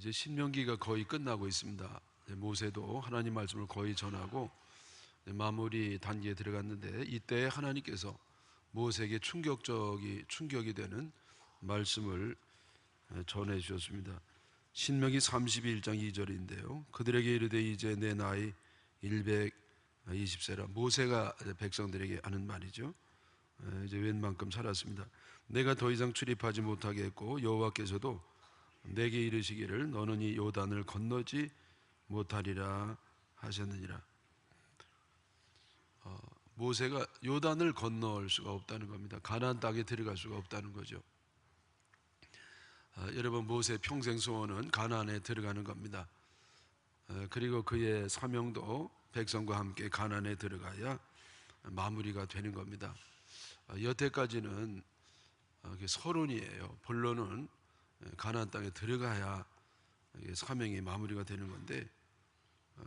이제 신명기가 거의 끝나고 있습니다. 모세도 하나님 말씀을 거의 전하고 마무리 단계에 들어갔는데, 이때 하나님께서 모세에게 충격이 되는 말씀을 전해 주셨습니다. 신명기 32장 2절인데요. 그들에게 이르되 이제 내 나이 120세라. 모세가 백성들에게 하는 말이죠. 이제 웬만큼 살았습니다. 내가 더 이상 출입하지 못하게 했고 여호와께서도 내게 이르시기를 너는 이 요단을 건너지 못하리라 하셨느니라. 모세가 요단을 건널 수가 없다는 겁니다. 가나안 땅에 들어갈 수가 없다는 거죠. 여러분, 모세 평생 소원은 가나안에 들어가는 겁니다. 그리고 그의 사명도 백성과 함께 가나안에 들어가야 마무리가 되는 겁니다. 여태까지는 서론이에요. 본론은 가나안 땅에 들어가야 사명이 마무리가 되는 건데,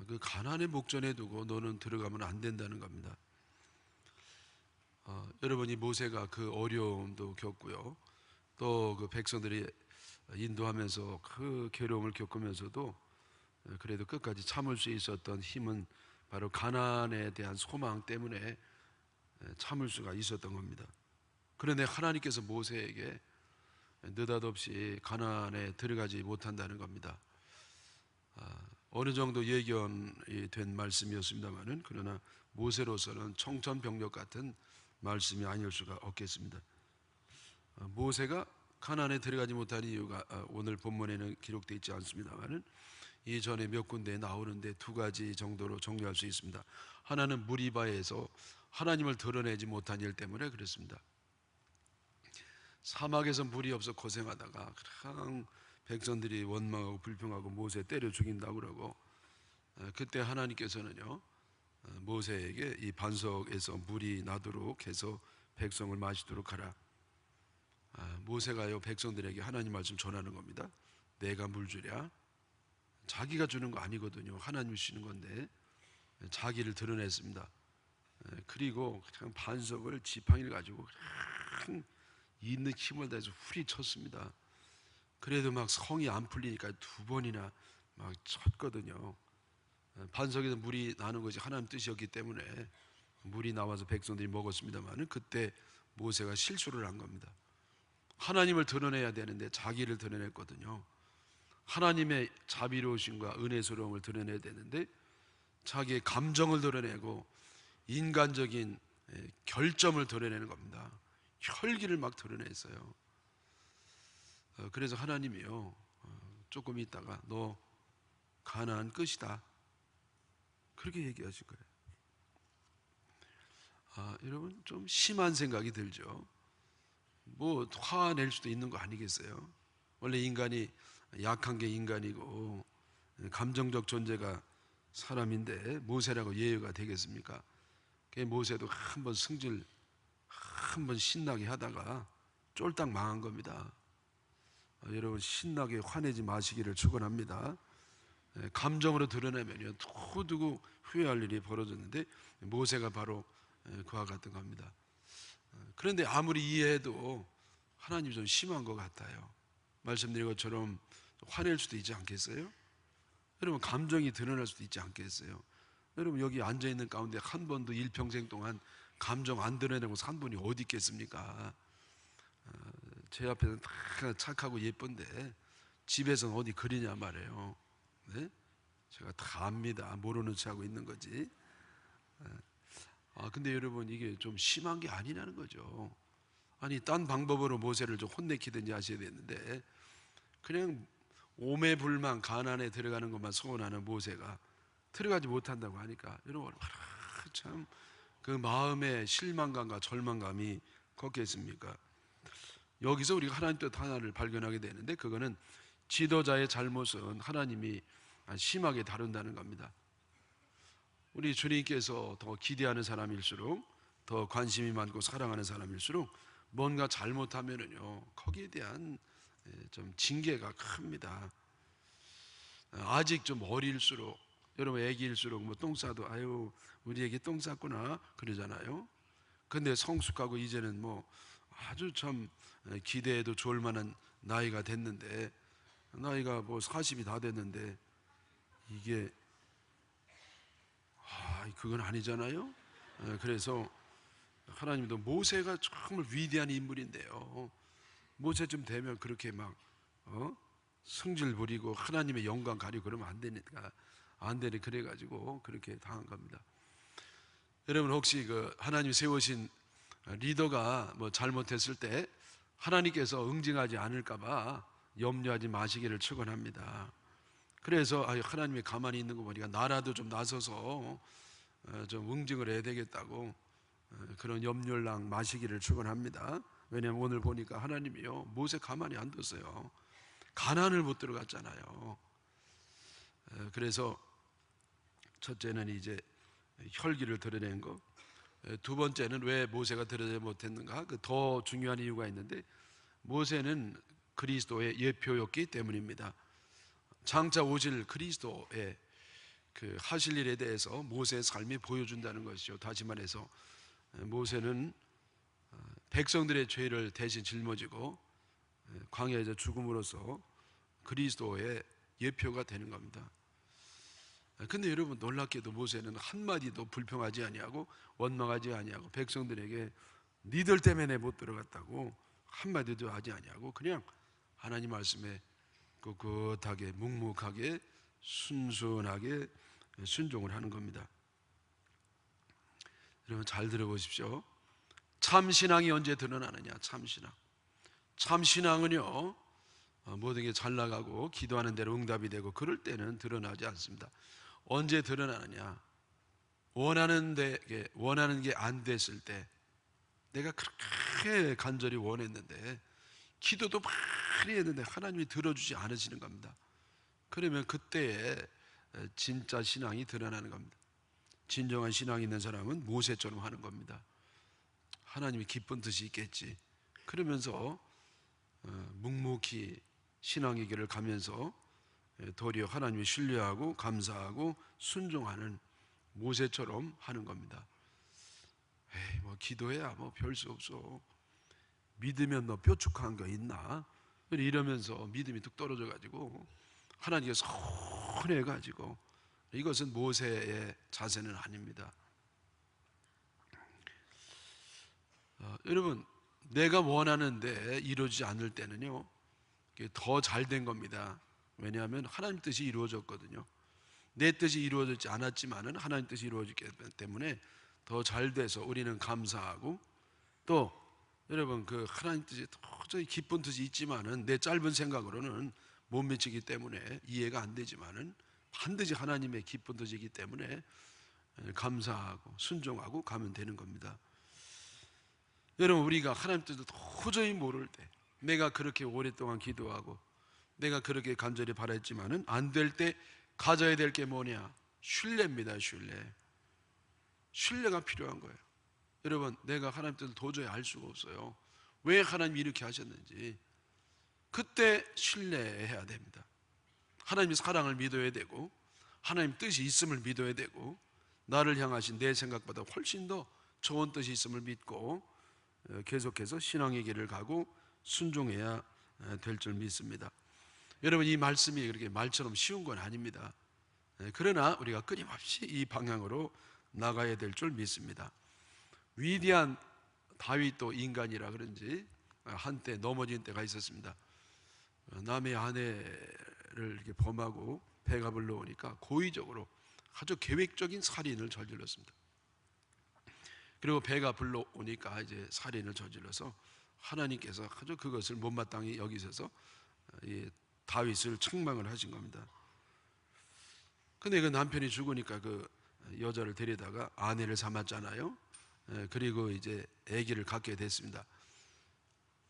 그 가나안의 목전에 두고 너는 들어가면 안 된다는 겁니다. 여러분이 모세가 그 어려움도 겪고요, 또 그 백성들이 인도하면서 그 괴로움을 겪으면서도 그래도 끝까지 참을 수 있었던 힘은 바로 가나안에 대한 소망 때문에 참을 수가 있었던 겁니다. 그런데 하나님께서 모세에게 느닷없이 가나안에 들어가지 못한다는 겁니다. 어느 정도 예견이 된 말씀이었습니다만은, 그러나 모세로서는 청천벽력 같은 말씀이 아닐 수가 없겠습니다. 모세가 가나안에 들어가지 못한 이유가 오늘 본문에는 기록되어 있지 않습니다만은 이전에 몇 군데에 나오는데 두 가지 정도로 정리할 수 있습니다. 하나는 무리바에서 하나님을 드러내지 못한 일 때문에 그렇습니다. 사막에서 물이 없어 고생하다가 그냥 백성들이 원망하고 불평하고 모세 때려 죽인다고 그러고, 그때 하나님께서는요 모세에게 이 반석에서 물이 나도록 해서 백성을 마시도록 하라. 모세가요 백성들에게 하나님 말씀 전하는 겁니다. 내가 물 주랴. 자기가 주는 거 아니거든요. 하나님이 주시는 건데 자기를 드러냈습니다. 그리고 그냥 반석을 지팡이를 가지고 그냥 있는 힘을 다해서 후리쳤습니다. 그래도 막 성이 안 풀리니까 두 번이나 막 쳤거든요. 반석에서 물이 나는 것이 하나님 뜻이었기 때문에 물이 나와서 백성들이 먹었습니다만, 그때 모세가 실수를 한 겁니다. 하나님을 드러내야 되는데 자기를 드러냈거든요. 하나님의 자비로우심과 은혜스러움을 드러내야 되는데 자기의 감정을 드러내고 인간적인 결점을 드러내는 겁니다. 혈기를 막 드러냈어요. 그래서 하나님이요 조금 있다가 너 가나안 끝이다 그렇게 얘기하신 거예요. 여러분, 좀 심한 생각이 들죠. 뭐 화낼 수도 있는 거 아니겠어요? 원래 인간이 약한 게 인간이고 감정적 존재가 사람인데 모세라고 예외가 되겠습니까? 모세도 한번 승질 한번 신나게 하다가 쫄딱 망한 겁니다. 여러분, 신나게 화내지 마시기를 축원합니다. 감정으로 드러내면요 두고두고 후회할 일이 벌어졌는데 모세가 바로 그와 같은 겁니다. 그런데 아무리 이해해도 하나님이 좀 심한 것 같아요. 말씀드린 것처럼 화낼 수도 있지 않겠어요? 여러분, 감정이 드러날 수도 있지 않겠어요? 여러분, 여기 앉아있는 가운데 한 번도 일평생 동안 감정 안 드러내고 산 분이 어디 있겠습니까? 제 앞에는 다 착하고 예쁜데 집에서는 어디 그리냐 말이에요. 네? 제가 다 압니다. 모르는 체 하고 있는 거지. 근데 여러분, 이게 좀 심한 게 아니라는 거죠. 아니, 딴 방법으로 모세를 좀 혼내키든지 하셔야 되는데 그냥 오매불망 가나안에 들어가는 것만 소원하는 모세가 들어가지 못한다고 하니까 여러분, 참 그 마음의 실망감과 절망감이 걷겠습니까? 여기서 우리가 하나님 뜻 하나를 발견하게 되는데, 그거는 지도자의 잘못은 하나님이 심하게 다룬다는 겁니다. 우리 주님께서 더 기대하는 사람일수록, 더 관심이 많고 사랑하는 사람일수록 뭔가 잘못하면은요 거기에 대한 좀 징계가 큽니다. 아직 좀 어릴수록, 여러분 애기일수록 뭐 똥 싸도 아유 우리 애기 똥 쌌구나 그러잖아요. 근데 성숙하고 이제는 뭐 아주 참 기대해도 좋을 만한 나이가 됐는데 나이가 뭐 40이 다 됐는데 이게 그건 아니잖아요. 그래서 하나님도 모세가 정말 위대한 인물인데요. 모세쯤 되면 그렇게 막 성질 부리고 하나님의 영광 가리고 그러면 안 되니까 안 되니 그래가지고 그렇게 당한 겁니다. 여러분 혹시 그 하나님 세우신 리더가 뭐 잘못했을 때 하나님께서 응징하지 않을까봐 염려하지 마시기를 축원합니다. 그래서 하나님이 가만히 있는 거 보니까 나라도 좀 나서서 좀 응징을 해야 되겠다고 그런 염려랑 마시기를 축원합니다. 왜냐하면 오늘 보니까 하나님이요 모세 가만히 안 뒀어요. 가나안을 못 들어갔잖아요. 그래서 첫째는 이제 혈기를 드러낸 거, 두 번째는 왜 모세가 드러내지 못했는가, 그 더 중요한 이유가 있는데 모세는 그리스도의 예표였기 때문입니다. 장차 오실 그리스도의 그 하실 일에 대해서 모세의 삶이 보여준다는 것이죠. 다시 말해서 모세는 백성들의 죄를 대신 짊어지고 광야에서 죽음으로써 그리스도의 예표가 되는 겁니다. 근데 여러분 놀랍게도 모세는 한마디도 불평하지 아니하고 원망하지 아니하고 백성들에게 니들 때문에 못 들어갔다고 한마디도 하지 아니하고 그냥 하나님 말씀에 꿋꿋하게 묵묵하게 순순하게 순종을 하는 겁니다. 여러분 잘 들어보십시오. 참신앙이 언제 드러나느냐? 참신앙. 참신앙은요 모든 게 잘 나가고 기도하는 대로 응답이 되고 그럴 때는 드러나지 않습니다. 언제 드러나느냐? 원하는 게 안 됐을 때, 내가 그렇게 간절히 원했는데 기도도 많이 했는데 하나님이 들어주지 않으시는 겁니다. 그러면 그때에 진짜 신앙이 드러나는 겁니다. 진정한 신앙이 있는 사람은 모세처럼 하는 겁니다. 하나님이 기쁜 뜻이 있겠지. 그러면서 묵묵히 신앙의 길을 가면서 도리어 하나님을 신뢰하고 감사하고 순종하는 모세처럼 하는 겁니다. 에이, 뭐 기도해야 뭐 별 수 없어. 믿으면 너 뾰족한 거 있나? 이러면서 믿음이 뚝 떨어져 가지고 하나님께 서운해 가지고, 이것은 모세의 자세는 아닙니다. 여러분 내가 원하는데 이루어지지 않을 때는요 더 잘 된 겁니다. 왜냐하면 하나님 뜻이 이루어졌거든요. 내 뜻이 이루어지지 않았지만은 하나님 뜻이 이루어지기 때문에 더 잘 돼서 우리는 감사하고, 또 여러분 그 하나님 뜻이 도저히 기쁜 뜻이 있지만은 내 짧은 생각으로는 못 미치기 때문에 이해가 안 되지만은 반드시 하나님의 기쁜 뜻이기 때문에 감사하고 순종하고 가면 되는 겁니다. 여러분 우리가 하나님 뜻을 도저히 모를 때, 내가 그렇게 오랫동안 기도하고 내가 그렇게 간절히 바랬지만은 안 될 때 가져야 될 게 뭐냐? 신뢰입니다. 신뢰가 필요한 거예요. 여러분 내가 하나님 뜻을 도저히 알 수가 없어요. 왜 하나님이 이렇게 하셨는지 그때 신뢰해야 됩니다. 하나님의 사랑을 믿어야 되고 하나님 뜻이 있음을 믿어야 되고 나를 향하신 내 생각보다 훨씬 더 좋은 뜻이 있음을 믿고 계속해서 신앙의 길을 가고 순종해야 될 줄 믿습니다. 여러분 이 말씀이 그렇게 말처럼 쉬운 건 아닙니다. 그러나 우리가 끊임없이 이 방향으로 나가야 될 줄 믿습니다. 위대한 다윗도 인간이라 그런지 한때 넘어진 때가 있었습니다. 남의 아내를 이렇게 범하고 배가 불러오니까 고의적으로 아주 계획적인 살인을 저질렀습니다. 그리고 배가 불러오니까 이제 살인을 저질러서 하나님께서 아주 그것을 못마땅히 여기셔서 다윗을 책망을 하신 겁니다. 근데 그 남편이 죽으니까 그 여자를 데려다가 아내를 삼았잖아요. 그리고 이제 아기를 갖게 됐습니다.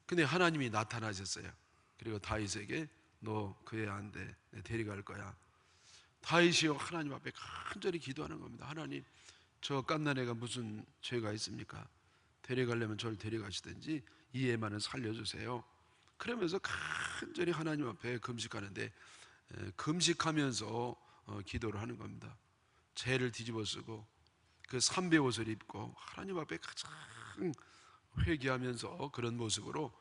근데 하나님이 나타나셨어요. 그리고 다윗에게 너 그 애 안 돼, 데려갈 거야. 다윗이요 하나님 앞에 간절히 기도하는 겁니다. 하나님 저 갓난 애가 무슨 죄가 있습니까? 데려가려면 저를 데려가시든지 이 애만은 살려주세요. 그러면서 간절히 하나님 앞에 금식하는데 금식하면서 기도를 하는 겁니다. 죄를 뒤집어쓰고 그 삼배 옷을 입고 하나님 앞에 가장 회개하면서 그런 모습으로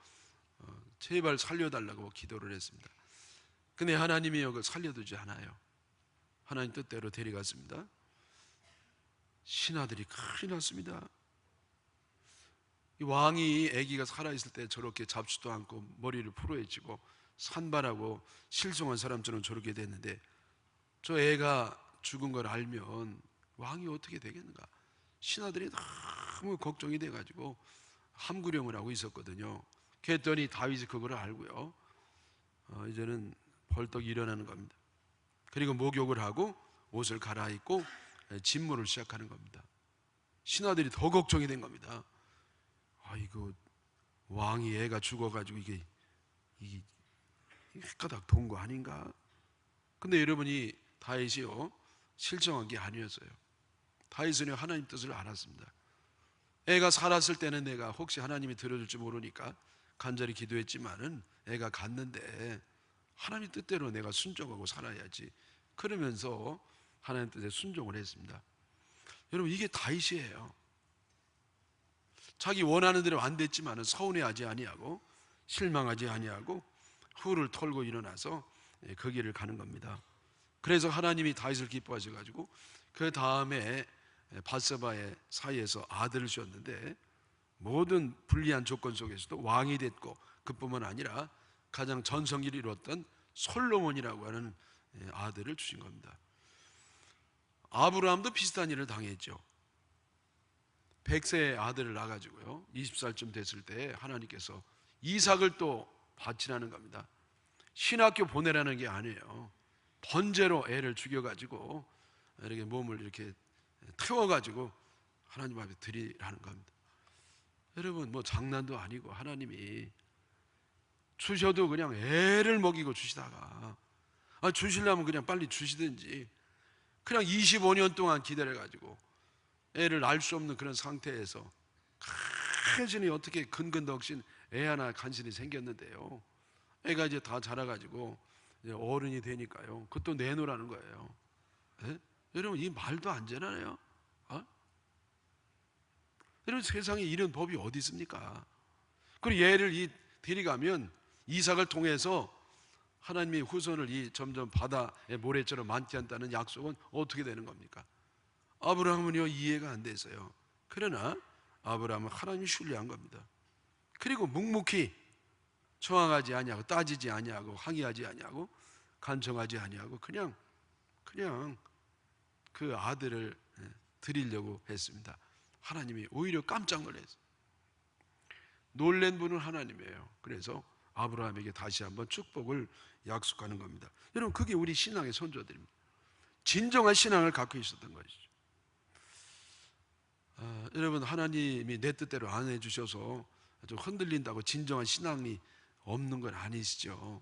제발 살려달라고 기도를 했습니다. 근데 하나님이 그걸 살려두지 않아요. 하나님 뜻대로 데려갔습니다. 신하들이 큰일 났습니다. 이 왕이 아기가 살아있을 때 저렇게 잡지도 않고 머리를 풀어헤치고 산발하고 실종한 사람처럼 저렇게 됐는데, 저 애가 죽은 걸 알면 왕이 어떻게 되겠는가. 신하들이 너무 걱정이 돼가지고 함구령을 하고 있었거든요. 그랬더니 다윗이 그걸 알고요, 이제는 벌떡 일어나는 겁니다. 그리고 목욕을 하고 옷을 갈아입고 진무를 시작하는 겁니다. 신하들이 더 걱정이 된 겁니다. 이거 왕이 애가 죽어가지고 이게 헷가닥 돈 거 아닌가? 근데 여러분이 다윗이요, 실정한 게 아니었어요. 다윗은 하나님 뜻을 알았습니다. 애가 살았을 때는 내가 혹시 하나님이 들어줄지 모르니까 간절히 기도했지만은 애가 갔는데 하나님 뜻대로 내가 순종하고 살아야지, 그러면서 하나님 뜻에 순종을 했습니다. 여러분, 이게 다윗이에요. 자기 원하는 대로 안 됐지만은 서운해하지 아니하고 실망하지 아니하고 후를 털고 일어나서 그 길을 가는 겁니다. 그래서 하나님이 다윗을 기뻐하셔가지고 그 다음에 밧세바의 사이에서 아들을 주었는데, 모든 불리한 조건 속에서도 왕이 됐고, 그뿐만 아니라 가장 전성기를 이뤘던 솔로몬이라고 하는 아들을 주신 겁니다. 아브라함도 비슷한 일을 당했죠. 100세의 아들을 낳아가지고요, 20살쯤 됐을 때 하나님께서 이삭을 또 바치라는 겁니다. 신학교 보내라는 게 아니에요. 번제로 애를 죽여가지고 이렇게 몸을 이렇게 태워가지고 하나님 앞에 드리라는 겁니다. 여러분, 뭐 장난도 아니고 하나님이 주셔도 그냥 애를 먹이고 주시다가, 주시려면 그냥 빨리 주시든지, 그냥 25년 동안 기다려가지고 애를 낳을 수 없는 그런 상태에서 간신히 어떻게 근근덕신 애 하나 간신히 생겼는데요, 애가 이제 다 자라가지고 이제 어른이 되니까요, 그것도 내놓으라는 거예요. 에? 여러분, 이 말도 안 되나요? 여러분, 세상에 이런 법이 어디 있습니까? 그리고 얘를 데려가면 이삭을 통해서 하나님의 후손을 점점 바다의 모래처럼 만티한다는 약속은 어떻게 되는 겁니까? 아브라함은요, 이해가 안 돼서요. 그러나 아브라함은 하나님이 신뢰한 겁니다. 그리고 묵묵히 청항하지 아니하고 따지지 아니하고 항의하지 아니하고 간청하지 아니하고 그냥 그 아들을 드리려고 했습니다. 하나님이 오히려 깜짝 놀랐어요. 놀란 분은 하나님이에요. 그래서 아브라함에게 다시 한번 축복을 약속하는 겁니다. 여러분, 그게 우리 신앙의 선조들입니다. 진정한 신앙을 갖고 있었던 것이죠. 여러분, 하나님이 내 뜻대로 안 해주셔서 좀 흔들린다고 진정한 신앙이 없는 건 아니시죠.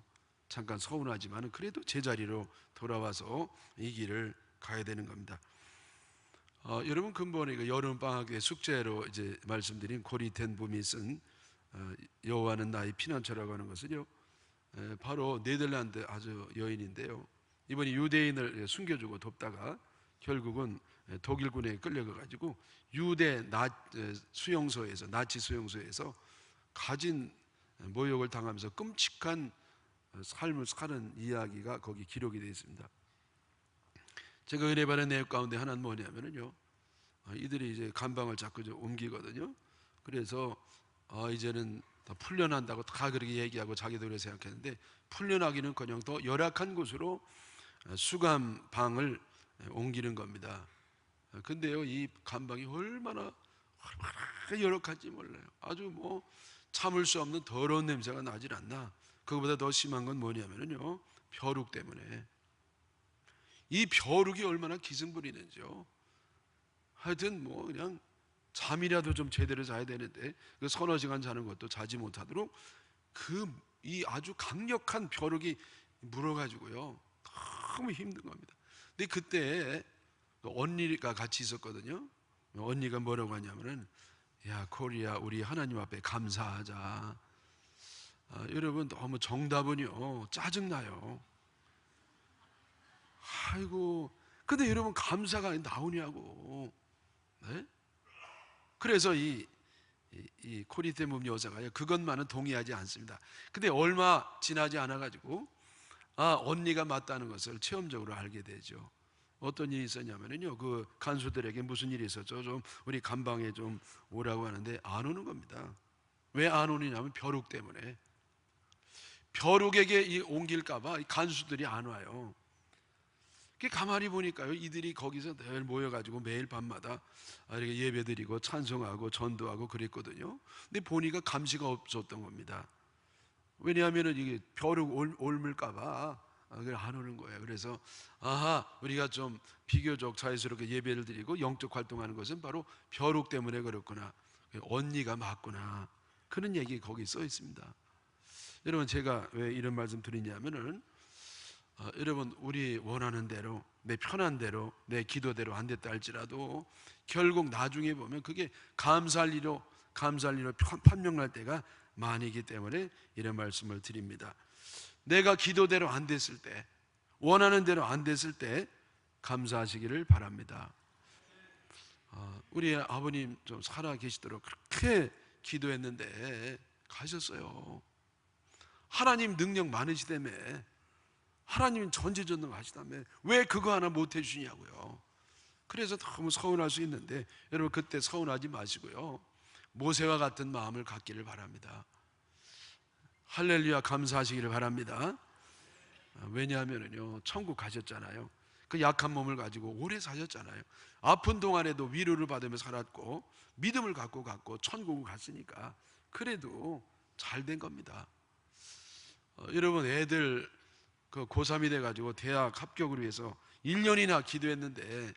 잠깐 서운하지만 그래도 제자리로 돌아와서 이 길을 가야 되는 겁니다. 여러분, 근본에 여름방학 때 숙제로 이제 말씀드린 코리 텐 붐이 쓴 여호와는 나의 피난처라고 하는 것은요, 바로 네덜란드 아주 여인인데요, 이번에 유대인을 숨겨주고 돕다가 결국은 독일군에 끌려가가지고 유대 수용소에서, 나치 수용소에서 가진 모욕을 당하면서 끔찍한 삶을 사는 이야기가 거기 기록이 되어 있습니다. 제가 은혜 받은 내용 가운데 하나는 뭐냐면요, 이들이 이제 감방을 자꾸 옮기거든요. 그래서 이제는 다 풀려난다고 다 그렇게 얘기하고 자기도 그렇게 생각했는데, 풀려나기는커녕 더 열악한 곳으로 수감방을 옮기는 겁니다. 근데요, 이 감방이 얼마나 열악한지 몰라요. 아주 뭐 참을 수 없는 더러운 냄새가 나질 않나. 그거보다 더 심한 건 뭐냐면요, 벼룩 때문에. 이 벼룩이 얼마나 기승부리는지요. 하여튼 뭐 그냥 잠이라도 좀 제대로 자야 되는데 그 서너 시간 자는 것도 자지 못하도록 이 아주 강력한 벼룩이 물어가지고요, 너무 힘든 겁니다. 근데 그때 언니가 같이 있었거든요. 언니가 뭐라고 하냐면은, 야 코리아, 우리 하나님 앞에 감사하자. 여러분, 너무 정답은요 짜증나요. 아이고, 근데 여러분, 감사가 나오냐고. 네? 그래서 이 코리테몸 여자가 그것만은 동의하지 않습니다. 근데 얼마 지나지 않아가지고 언니가 맞다는 것을 체험적으로 알게 되죠. 어떤 일이 있었냐면요, 그 간수들에게 무슨 일이 있었죠. 좀 우리 감방에 좀 오라고 하는데 안 오는 겁니다. 왜 안 오느냐면 벼룩 때문에. 벼룩에게 옮길까봐 간수들이 안 와요. 가만히 보니까요, 이들이 거기서 늘 모여가지고 매일 밤마다 이렇게 예배드리고 찬송하고 전도하고 그랬거든요. 근데 보니까 감시가 없었던 겁니다. 왜냐하면 이게 벼룩 옮을까봐 안 오는 거예요. 그래서 우리가 좀 비교적 자유스럽게 예배를 드리고 영적 활동하는 것은 바로 벼룩 때문에 그렇구나, 언니가 맞구나, 그런 얘기 거기 써 있습니다. 여러분, 제가 왜 이런 말씀 드리냐면은 여러분, 우리 원하는 대로, 내 편한 대로, 내 기도대로 안 됐다 할지라도 결국 나중에 보면 그게 감사할 일로 판명날 때가 많이기 때문에 이런 말씀을 드립니다. 내가 기도대로 안 됐을 때, 원하는 대로 안 됐을 때 감사하시기를 바랍니다. 우리 아버님 좀 살아 계시도록 그렇게 기도했는데 가셨어요. 하나님 능력 많으시다며, 하나님 전지전능하시다며 왜 그거 하나 못 해주시냐고요. 그래서 너무 서운할 수 있는데 여러분, 그때 서운하지 마시고요, 모세와 같은 마음을 갖기를 바랍니다. 할렐루야, 감사하시기를 바랍니다. 왜냐하면요, 천국 가셨잖아요. 그 약한 몸을 가지고 오래 사셨잖아요. 아픈 동안에도 위로를 받으며 살았고 믿음을 갖고 갔고 천국을 갔으니까 그래도 잘 된 겁니다. 여러분, 애들 그 고3이 돼가지고 대학 합격을 위해서 1년이나 기도했는데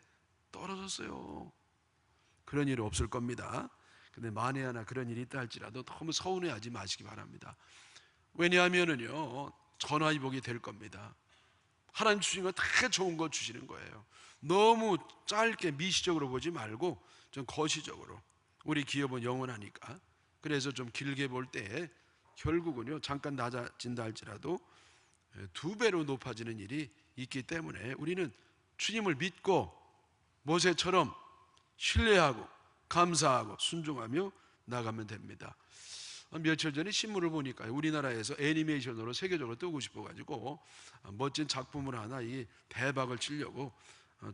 떨어졌어요. 그런 일 없을 겁니다. 근데 만에 하나 그런 일이 있다 할지라도 너무 서운해하지 마시기 바랍니다. 왜냐하면은요, 전화위복이 될 겁니다. 하나님 주신 거 다 좋은 거 주시는 거예요. 너무 짧게 미시적으로 보지 말고 좀 거시적으로. 우리 기업은 영원하니까. 그래서 좀 길게 볼 때 결국은요, 잠깐 낮아진다 할지라도 2배로 높아지는 일이 있기 때문에 우리는 주님을 믿고 모세처럼 신뢰하고 감사하고 순종하며 나가면 됩니다. 며칠 전에 신문을 보니까 우리나라에서 애니메이션으로 세계적으로 뜨고 싶어가지고 멋진 작품을 하나 이 대박을 치려고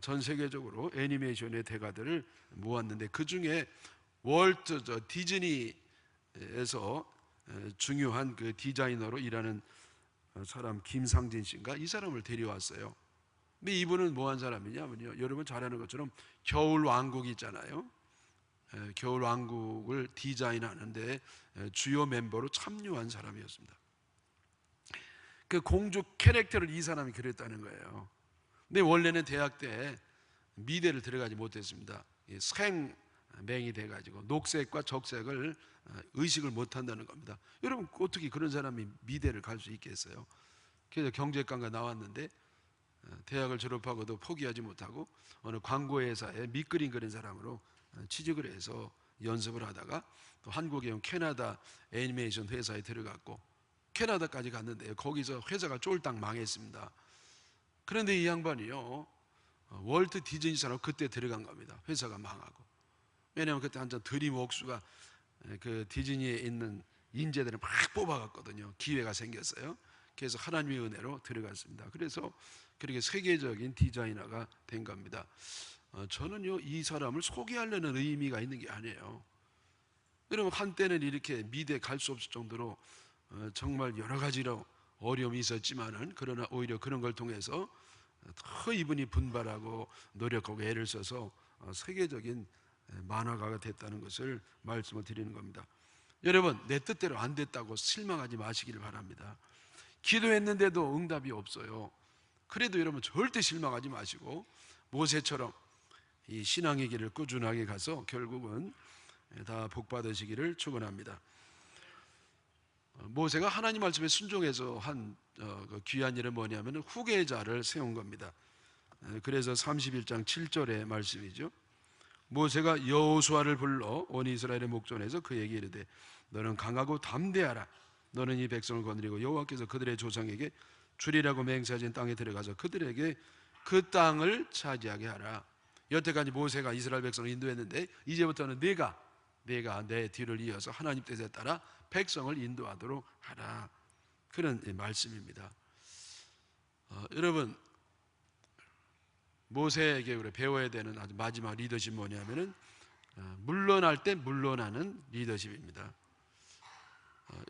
전 세계적으로 애니메이션의 대가들을 모았는데, 그 중에 월트 디즈니에서 중요한 그 디자이너로 일하는 사람 김상진 씨인가, 이 사람을 데려왔어요. 근데 이분은 뭐 한 사람이냐면요, 여러분 잘 아는 것처럼 겨울왕국 있잖아요. 겨울왕국을 디자인하는데 주요 멤버로 참여한 사람이었습니다. 그 공주 캐릭터를 이 사람이 그렸다는 거예요. 근데 원래는 대학 때 미대를 들어가지 못했습니다. 생맹이 돼가지고 녹색과 적색을 의식을 못한다는 겁니다. 여러분, 어떻게 그런 사람이 미대를 갈 수 있겠어요? 그래서 경제과가 나왔는데 대학을 졸업하고도 포기하지 못하고 어느 광고회사에 밑그림 그린 사람으로 취직을 해서 연습을 하다가 또 한국에 온 캐나다 애니메이션 회사에 들어갔고 캐나다까지 갔는데 거기서 회사가 쫄딱 망했습니다. 그런데 이 양반이요, 월트 디즈니사로 그때 들어간 겁니다. 회사가 망하고. 왜냐하면 그때 한참 드림웍스가 그 디즈니에 있는 인재들을 막 뽑아갔거든요. 기회가 생겼어요. 그래서 하나님의 은혜로 들어갔습니다. 그래서 그렇게 세계적인 디자이너가 된 겁니다. 저는요, 이 사람을 소개하려는 의미가 있는 게 아니에요. 여러분, 한때는 이렇게 미대 갈 수 없을 정도로 정말 여러 가지로 어려움이 있었지만은, 그러나 오히려 그런 걸 통해서 더 이분이 분발하고 노력하고 애를 써서 세계적인 만화가가 됐다는 것을 말씀을 드리는 겁니다. 여러분, 내 뜻대로 안 됐다고 실망하지 마시기를 바랍니다. 기도했는데도 응답이 없어요. 그래도 여러분, 절대 실망하지 마시고 모세처럼 이 신앙의 길을 꾸준하게 가서 결국은 다 복 받으시기를 축원합니다. 모세가 하나님 말씀에 순종해서 한 그 귀한 일은 뭐냐면 후계자를 세운 겁니다. 그래서 31장 7절의 말씀이죠. 모세가 여호수아를 불러 온 이스라엘의 목전에서 그에게 이르되 너는 강하고 담대하라. 너는 이 백성을 거느리고 여호와께서 그들의 조상에게 주리라고 맹세하신 땅에 들어가서 그들에게 그 땅을 차지하게 하라. 여태까지 모세가 이스라엘 백성을 인도했는데 이제부터는 내가 내 뒤를 이어서 하나님 뜻에 따라 백성을 인도하도록 하라. 그런 말씀입니다. 여러분, 모세에게 우리 배워야 되는 아주 마지막 리더십 뭐냐면은 물러날 때 물러나는 리더십입니다.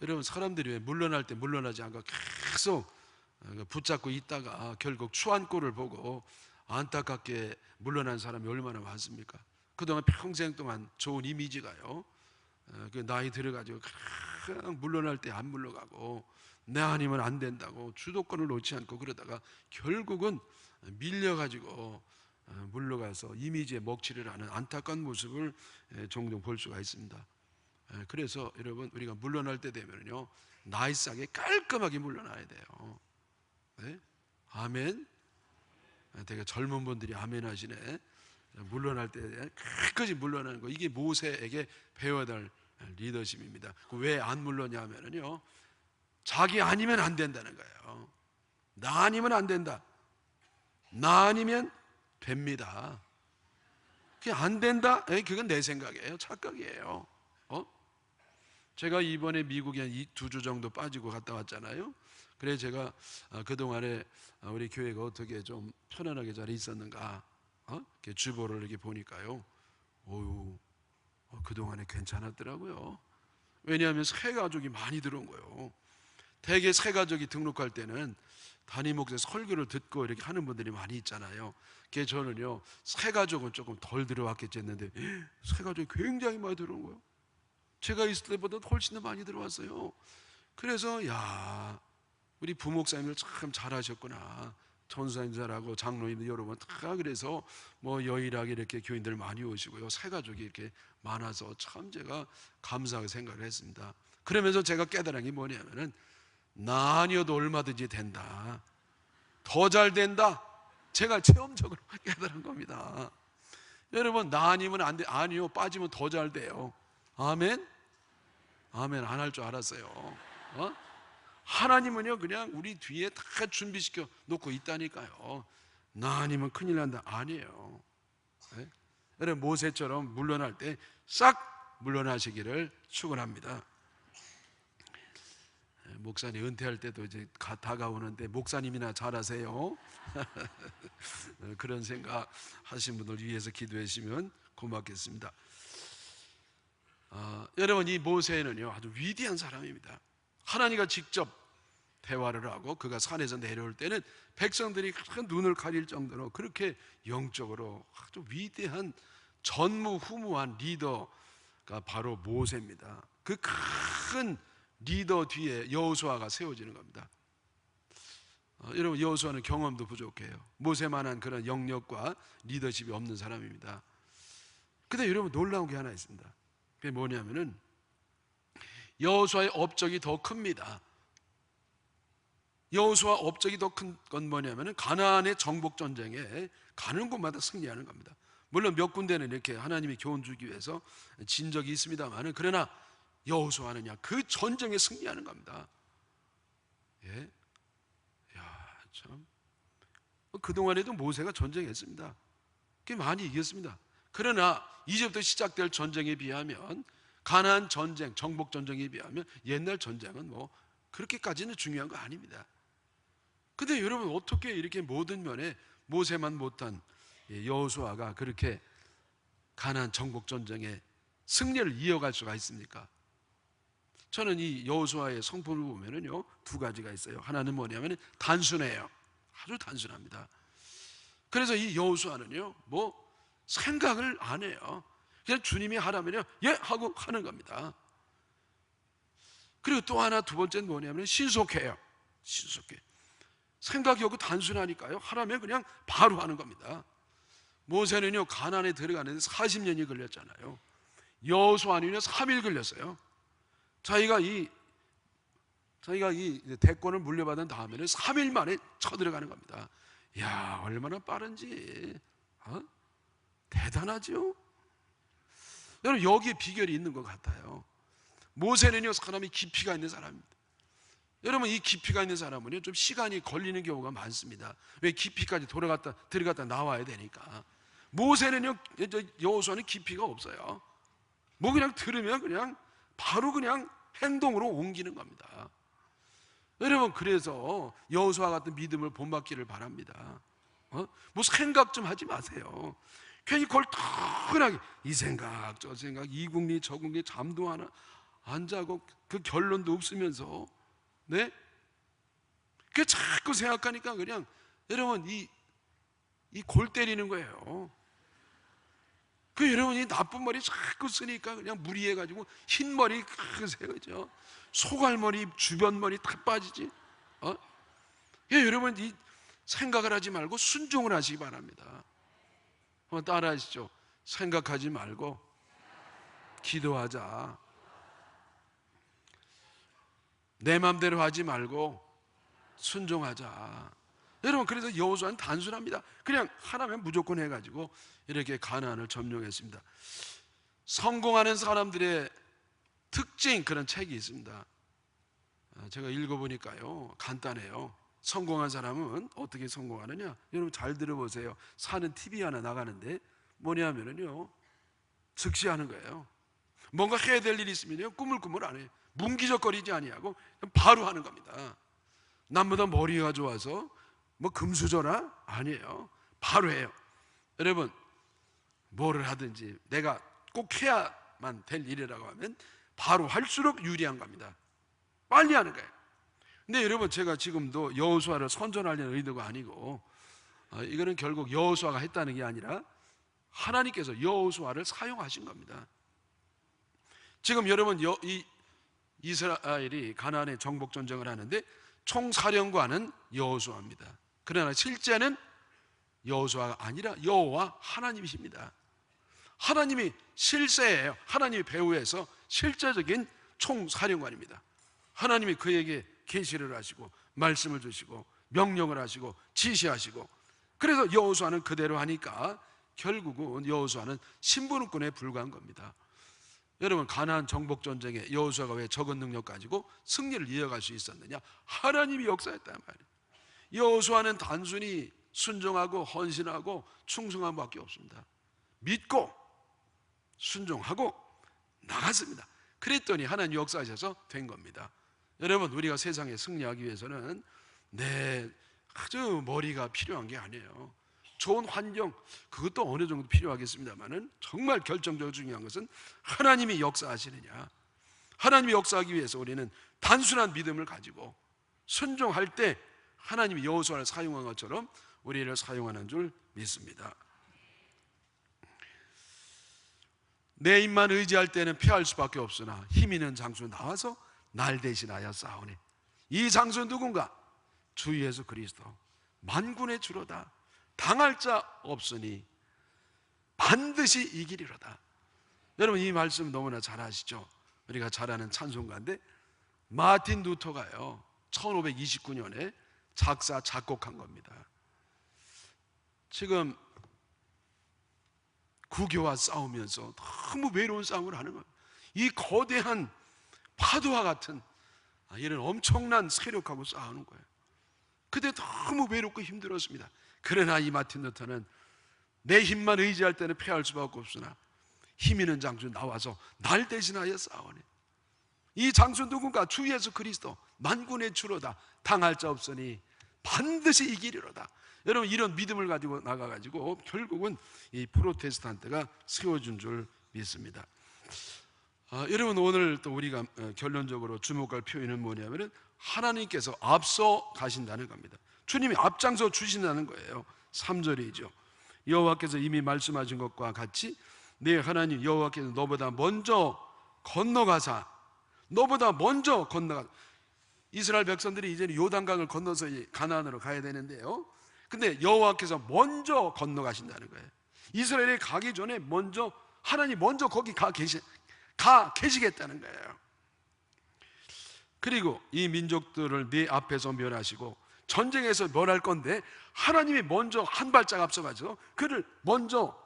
여러분, 사람들이 왜 물러날 때 물러나지 않고 계속 붙잡고 있다가 결국 추한 꼴을 보고 안타깝게 물러난 사람이 얼마나 많습니까? 그동안 평생 동안 좋은 이미지가요, 그 나이 들어가지고 그냥 물러날 때 안 물러가고 내 아니면 안 된다고 주도권을 놓지 않고 그러다가 결국은 밀려가지고 물러가서 이미지에 먹칠을 하는 안타까운 모습을 종종 볼 수가 있습니다. 그래서 여러분, 우리가 물러날 때 되면요, 나이스하게 깔끔하게 물러나야 돼요. 네? 아멘. 되게 젊은 분들이 아멘 하시네. 물러날 때 끝까지 물러나는 거, 이게 모세에게 배워야 될 리더십입니다. 왜 안 물러냐 하면요, 자기 아니면 안 된다는 거예요. 나 아니면 안 된다. 나 아니면 됩니다. 그게 안 된다? 그건 내 생각이에요. 착각이에요. 제가 이번에 미국에 한 2주 정도 빠지고 갔다 왔잖아요. 그래서 제가 그동안에 우리 교회가 어떻게 좀 편안하게 잘 있었는가, 이렇게 주보를 이렇게 보니까요, 그동안에 괜찮았더라고요. 왜냐하면 새 가족이 많이 들어온 거예요. 대개 새 가족이 등록할 때는 담임 목사의 설교를 듣고 이렇게 하는 분들이 많이 있잖아요. 그래서 저는요, 새 가족은 조금 덜 들어왔겠지 했는데 새 가족이 굉장히 많이 들어온 거예요. 제가 있을 때보다 훨씬 더 많이 들어왔어요. 그래서 우리 부목사님들 참 잘하셨구나. 전사님들하고 장로님들 여러분 다, 그래서 뭐 여일하게 이렇게 교인들 많이 오시고요, 새 가족이 이렇게 많아서 참 제가 감사하게 생각을 했습니다. 그러면서 제가 깨달은 게 뭐냐면은, 나 아니어도 얼마든지 된다, 더 잘 된다, 제가 체험적으로 깨달은 겁니다. 여러분, 나 아니면 안 돼. 아니요, 빠지면 더 잘 돼요. 아멘? 아멘. 안 할 줄 알았어요. 하나님은요, 그냥 우리 뒤에 다 준비시켜 놓고 있다니까요. 나 아니면 큰일 난다. 아니에요. 네? 여러분, 모세처럼 물러날 때 싹 물러나시기를 축원합니다. 목사님 은퇴할 때도 이제 다가오는데 목사님이나 잘하세요. 그런 생각 하신 분들 위해서 기도해 주시면 고맙겠습니다. 여러분, 이 모세는요, 아주 위대한 사람입니다. 하나님과 직접 대화를 하고 그가 산에서 내려올 때는 백성들이 눈을 가릴 정도로 그렇게 영적으로 아주 위대한 전무후무한 리더가 바로 모세입니다. 그 큰 리더 뒤에 여호수아가 세워지는 겁니다. 여러분, 여호수아는 경험도 부족해요. 모세만한 그런 영역과 리더십이 없는 사람입니다. 근데 여러분, 놀라운 게 하나 있습니다. 그게 뭐냐면은 여호수아의 업적이 더 큽니다. 여호수아 업적이 더 큰 건 뭐냐면은 가나안의 정복 전쟁에 가는 곳마다 승리하는 겁니다. 물론 몇 군데는 이렇게 하나님이 교훈 주기 위해서 진 적이 있습니다만은, 그러나 여호수아는요, 그 전쟁에 승리하는 겁니다. 예, 참. 그동안에도 모세가 전쟁했습니다. 꽤 많이 이겼습니다. 그러나 이제부터 시작될 전쟁에 비하면, 가나안 전쟁, 정복 전쟁에 비하면 옛날 전쟁은 뭐 그렇게까지는 중요한 거 아닙니다. 근데 여러분, 어떻게 이렇게 모든 면에 모세만 못한 여호수아가 그렇게 가나안 정복 전쟁에 승리를 이어갈 수가 있습니까? 저는 이 여호수아의 성품을 보면은요, 두 가지가 있어요. 하나는 뭐냐면 단순해요. 아주 단순합니다. 그래서 이 여호수아는요, 뭐 생각을 안 해요. 그냥 주님이 하라면요, 예 하고 하는 겁니다. 그리고 또 하나, 두 번째는 뭐냐면 신속해요. 신속해. 생각이 없고 단순하니까요, 하라면 그냥 바로 하는 겁니다. 모세는요, 가나안에 들어가는데 40년이 걸렸잖아요. 여호수아는요 3일 걸렸어요. 자기가 이 대권을 물려받은 다음에는 3일 만에 쳐들어가는 겁니다. 이야, 얼마나 빠른지. 대단하죠? 여러분, 여기에 비결이 있는 것 같아요. 모세는요, 사람이 깊이가 있는 사람입니다. 여러분, 이 깊이가 있는 사람은요, 좀 시간이 걸리는 경우가 많습니다. 왜? 깊이까지 들어갔다 나와야 되니까. 모세는요, 여호수아는 깊이가 없어요. 뭐 그냥 들으면 그냥 바로 그냥 행동으로 옮기는 겁니다. 여러분, 그래서 여호수아 같은 믿음을 본받기를 바랍니다. 뭐 생각 좀 하지 마세요. 괜히 골똘하게 이 생각 저 생각, 이 궁리 저 궁리, 잠도 안 자고 그 결론도 없으면서, 네? 그 자꾸 생각하니까 그냥 여러분 이 골 때리는 거예요. 그 여러분이 나쁜 머리 자꾸 쓰니까 그냥 무리해가지고 흰 머리 크게 세우죠. 소갈머리 주변 머리 다 빠지지. 여러분 이 생각을 하지 말고 순종을 하시기 바랍니다. 따라 하시죠. 생각하지 말고 기도하자. 내 맘대로 하지 말고 순종하자. 여러분, 그래서 여호수아는 단순합니다. 그냥 하나면 무조건 해가지고 이렇게 가나안을 점령했습니다. 성공하는 사람들의 특징, 그런 책이 있습니다. 제가 읽어보니까요 간단해요. 성공한 사람은 어떻게 성공하느냐, 여러분 잘 들어보세요. 사는 TV 하나 나가는데 뭐냐면요, 즉시 하는 거예요. 뭔가 해야 될 일이 있으면요 꾸물꾸물 안 해요. 문기적거리지 아니하고 바로 하는 겁니다. 남보다 머리가 좋아서 뭐 금수저나 아니에요. 바로 해요. 여러분, 뭐를 하든지 내가 꼭 해야만 될 일이라고 하면 바로 할수록 유리한 겁니다. 빨리 하는 거예요. 근데 여러분, 제가 지금도 여호수아를 선전하려는 의도가 아니고, 이거는 결국 여호수아가 했다는 게 아니라 하나님께서 여호수아를 사용하신 겁니다. 지금 여러분, 이 이스라엘이 가나안의 정복 전쟁을 하는데 총사령관은 여호수아입니다. 그러나 실제는 여호수아가 아니라 여호와 하나님이십니다. 하나님이 실세예요. 하나님이 배후에서 실제적인 총사령관입니다. 하나님이 그에게 계시를 하시고 말씀을 주시고 명령을 하시고 지시하시고, 그래서 여호수아는 그대로 하니까 결국은 여호수아는 심부름꾼에 불과한 겁니다. 여러분, 가나안 정복 전쟁에 여호수아가 왜 적은 능력 가지고 승리를 이어갈 수 있었느냐? 하나님이 역사했단 말이에요. 여호수아는 단순히 순종하고 헌신하고 충성한 밖에 없습니다. 믿고 순종하고 나갔습니다. 그랬더니 하나님 역사하셔서 된 겁니다. 여러분, 우리가 세상에 승리하기 위해서는 아주 머리가 필요한 게 아니에요. 좋은 환경, 그것도 어느 정도 필요하겠습니다만은 정말 결정적으로 중요한 것은 하나님이 역사하시느냐. 하나님이 역사하기 위해서 우리는 단순한 믿음을 가지고 순종할 때 하나님이 여호수아를 사용한 것처럼 우리를 사용하는 줄 믿습니다. 내 힘만 의지할 때는 패할 수밖에 없으나 힘 있는 장수 나와서 날 대신하여 싸우니 이 장수 누군가? 주 예수 그리스도, 만군의 주로다. 당할 자 없으니 반드시 이기리로다. 여러분, 이 말씀 너무나 잘 아시죠? 우리가 잘 아는 찬송가인데 마틴 루터가요 1529년에 작사 작곡한 겁니다. 지금 국교와 싸우면서 너무 외로운 싸움을 하는 거예요. 이 거대한 파도와 같은 이런 엄청난 세력하고 싸우는 거예요. 그때 너무 외롭고 힘들었습니다. 그러나 이 마틴 루터는 내 힘만 의지할 때는 패할 수밖에 없으나 힘 있는 장수 나와서 날 대신하여 싸우네. 이 장수 누군가? 주 예수 그리스도, 만군의 주로다. 당할 자 없으니 반드시 이기리로다. 여러분, 이런 믿음을 가지고 나가가지고 결국은 이 프로테스탄트가 세워준 줄 믿습니다. 여러분, 오늘 또 우리가 결론적으로 주목할 표현은 뭐냐면은 하나님께서 앞서 가신다는 겁니다. 주님이 앞장서 주신다는 거예요. 3절이죠. 여호와께서 이미 말씀하신 것과 같이 네 하나님 여호와께서 너보다 먼저 건너가사, 이스라엘 백성들이 이제는 요단강을 건너서 가나안으로 가야 되는데요, 근데 여호와께서 먼저 건너가신다는 거예요. 이스라엘이 가기 전에 하나님 먼저 거기 가 계시겠다는 거예요. 그리고 이 민족들을 네 앞에서 멸하시고 전쟁에서 멸할 건데 하나님이 먼저 한 발짝 앞서가지고 그를 먼저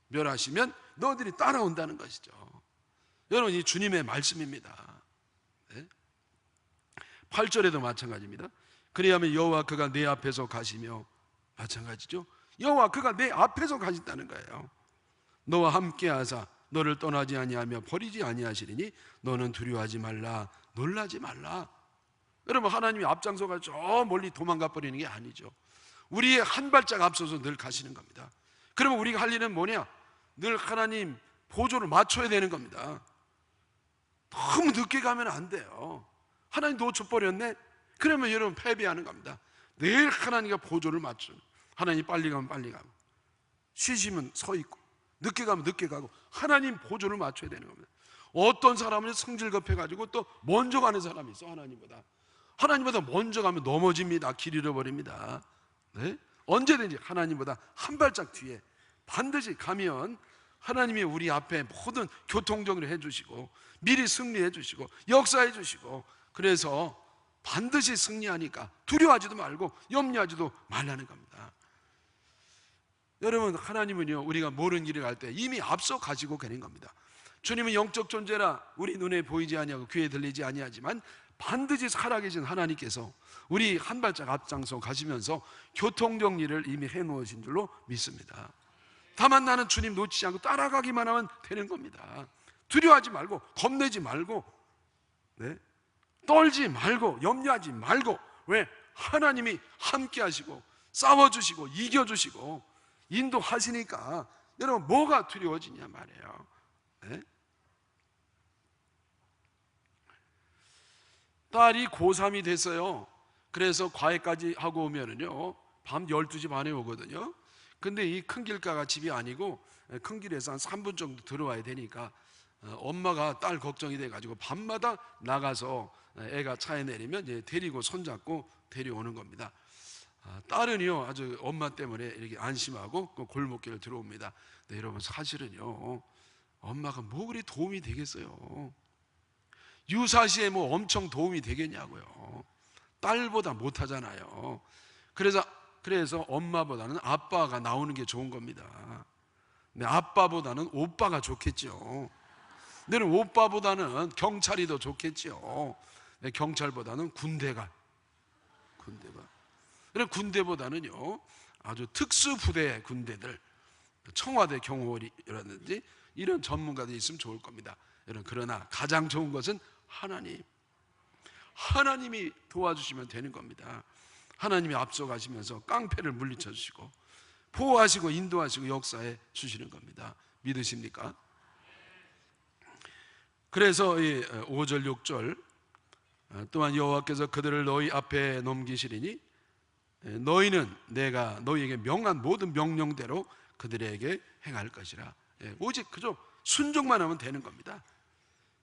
멸하시면 너희들이 따라온다는 것이죠. 여러분, 이 주님의 말씀입니다. 8절에도 마찬가지입니다. 그리하면 여호와 그가 내 앞에서 가시며, 마찬가지죠. 여호와 그가 내 앞에서 가신다는 거예요. 너와 함께 하사 너를 떠나지 아니하며 버리지 아니하시리니 너는 두려워하지 말라, 놀라지 말라. 여러분, 하나님이 앞장서가 저 멀리 도망가 버리는 게 아니죠. 우리의 한 발짝 앞서서 늘 가시는 겁니다. 그러면 우리가 할 일은 뭐냐? 늘 하나님 보조를 맞춰야 되는 겁니다. 너무 늦게 가면 안 돼요. 하나님 놓쳐버렸네? 그러면 여러분 패배하는 겁니다. 늘 하나님과 보조를 맞춰. 하나님 빨리 가면 빨리 가고, 쉬시면 서 있고, 늦게 가면 늦게 가고, 하나님 보조를 맞춰야 되는 겁니다. 어떤 사람은 성질 급해가지고 또 먼저 가는 사람이 있어. 하나님보다 먼저 가면 넘어집니다. 길 잃어버립니다. 네? 언제든지 하나님보다 한 발짝 뒤에 반드시 가면 하나님이 우리 앞에 모든 교통정리를 해주시고, 미리 승리해 주시고, 역사해 주시고, 그래서 반드시 승리하니까 두려워하지도 말고 염려하지도 말라는 겁니다. 여러분, 하나님은요, 우리가 모르는 길을 갈 때 이미 앞서 가지고 가는 겁니다. 주님은 영적 존재라 우리 눈에 보이지 아니하고 귀에 들리지 아니하지만 반드시 살아계신 하나님께서 우리 한 발짝 앞장서 가시면서 교통정리를 이미 해놓으신 줄로 믿습니다. 다만 나는 주님 놓치지 않고 따라가기만 하면 되는 겁니다. 두려워하지 말고, 겁내지 말고, 네? 떨지 말고, 염려하지 말고. 왜? 하나님이 함께 하시고 싸워주시고 이겨주시고 인도하시니까 여러분 뭐가 두려워지냐 말이에요. 네? 딸이 고3이 됐어요. 그래서 과외까지 하고 오면은요, 밤 12시 반에 오거든요. 근데 이 큰 길가가 집이 아니고 큰 길에서 한 3분 정도 들어와야 되니까 엄마가 딸 걱정이 돼가지고 밤마다 나가서 애가 차에 내리면 이제 데리고 손잡고 데려오는 겁니다. 딸은요, 아주 엄마 때문에 이렇게 안심하고 그 골목길을 들어옵니다. 네, 여러분, 사실은요, 엄마가 뭐 그리 도움이 되겠어요? 유사시에 뭐 엄청 도움이 되겠냐고요. 딸보다 못하잖아요. 그래서 엄마보다는 아빠가 나오는 게 좋은 겁니다. 근데 아빠보다는 오빠가 좋겠죠. 근데 오빠보다는 경찰이 더 좋겠죠. 경찰보다는 군대가. 그럼 군대보다는요, 아주 특수부대 군대들, 청와대 경호원이라든지 이런 전문가들이 있으면 좋을 겁니다. 그러나 가장 좋은 것은 하나님이 도와주시면 되는 겁니다. 하나님이 앞서가시면서 깡패를 물리쳐 주시고 보호하시고 인도하시고 역사해 주시는 겁니다. 믿으십니까? 그래서 이 5절 6절 또한 여호와께서 그들을 너희 앞에 넘기시리니 너희는 내가 너희에게 명한 모든 명령대로 그들에게 행할 것이라. 오직 그저 순종만 하면 되는 겁니다.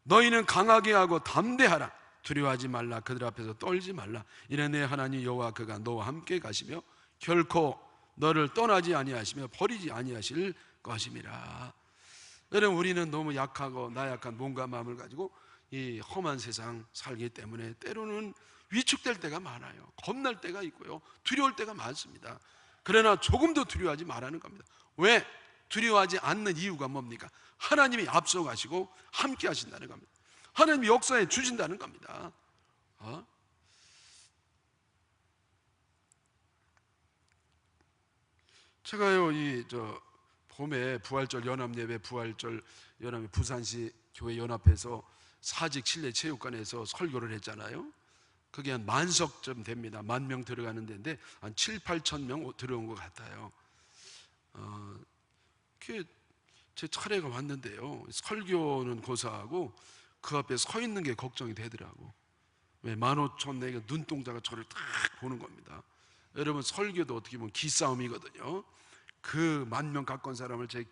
너희는 강하게 하고 담대하라. 두려워하지 말라. 그들 앞에서 떨지 말라. 이는 내 하나님 여호와 그가 너와 함께 가시며 결코 너를 떠나지 아니하시며 버리지 아니하실 것임이라. 여러분, 우리는 너무 약하고 나약한 몸과 마음을 가지고 이 험한 세상 살기 때문에 때로는 위축될 때가 많아요. 겁날 때가 있고요, 두려울 때가 많습니다. 그러나 조금도 두려워하지 말라는 겁니다. 왜? 두려워하지 않는 이유가 뭡니까? 하나님이 앞서가시고 함께 하신다는 겁니다. 하나님이 역사해 주신다는 겁니다. 제가요, 봄에 부활절 연합예배, 부활절 연합 부산시 교회 연합에서 사직 실내 체육관에서 설교를 했잖아요. 그게 한 10,000석쯤 됩니다. 10,000명 들어가는 데인데 한 7,000~8,000 명 들어온 것 같아요. 제 차례가 왔는데요, 설교는 고사하고 그 앞에 서 있는 게 걱정이 되더라고. 왜? 15,000 내가 눈동자가 저를 딱 보는 겁니다. 여러분, 설교도 어떻게 보면 기싸움이거든요. 그 10,000명 가까운 사람을 제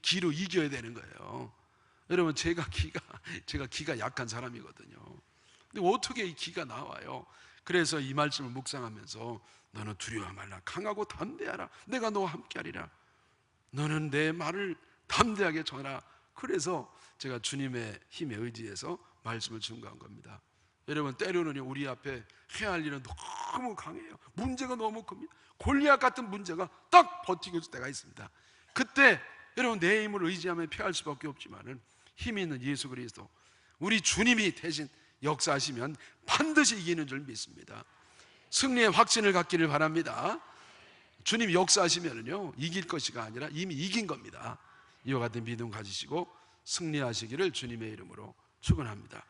기로 이겨야 되는 거예요. 여러분, 제가 기가 약한 사람이거든요. 근데 어떻게 이 기가 나와요? 그래서 이 말씀을 묵상하면서 너는 두려워 말라. 강하고 담대하라. 내가 너와 함께하리라. 너는 내 말을 담대하게 전하라. 그래서 제가 주님의 힘에 의지해서 말씀을 증거한 겁니다. 여러분, 때로는 우리 앞에 해야 할 일은 너무 강해요. 문제가 너무 큽니다. 골리앗 같은 문제가 딱 버티고 있을 때가 있습니다. 그때 여러분, 내 힘을 의지하면 피할 수밖에 없지만은 힘이 있는 예수 그리스도, 우리 주님이 대신 역사하시면 반드시 이기는 줄 믿습니다. 승리의 확신을 갖기를 바랍니다. 주님이 역사하시면은요, 이길 것이가 아니라 이미 이긴 겁니다. 이와 같은 믿음 가지시고 승리하시기를 주님의 이름으로 축원합니다.